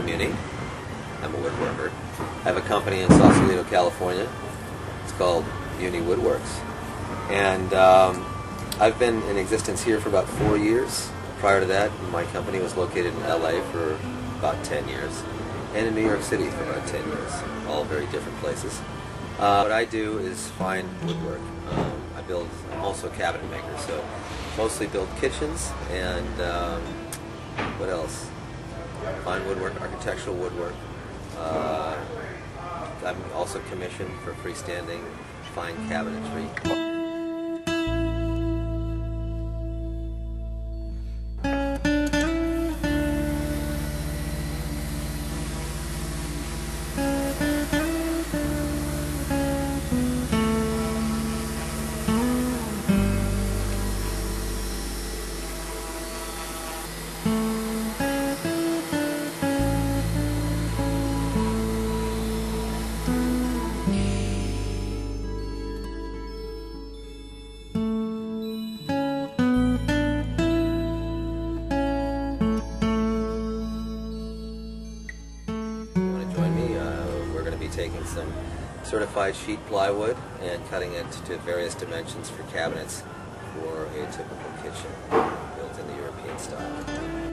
Muni. I'm a woodworker. I have a company in Sausalito, California. It's called Munywoodworks. And I've been in existence here for about 4 years. Prior to that, my company was located in LA for about 10 years. And in New York City for about 10 years. All very different places. What I do is fine woodwork. I'm also a cabinet maker, so mostly build kitchens and what else? Fine woodwork, architectural woodwork. I'm also commissioned for freestanding fine cabinetry. Taking some certified sheet plywood and cutting it to various dimensions for cabinets for a typical kitchen built in the European style.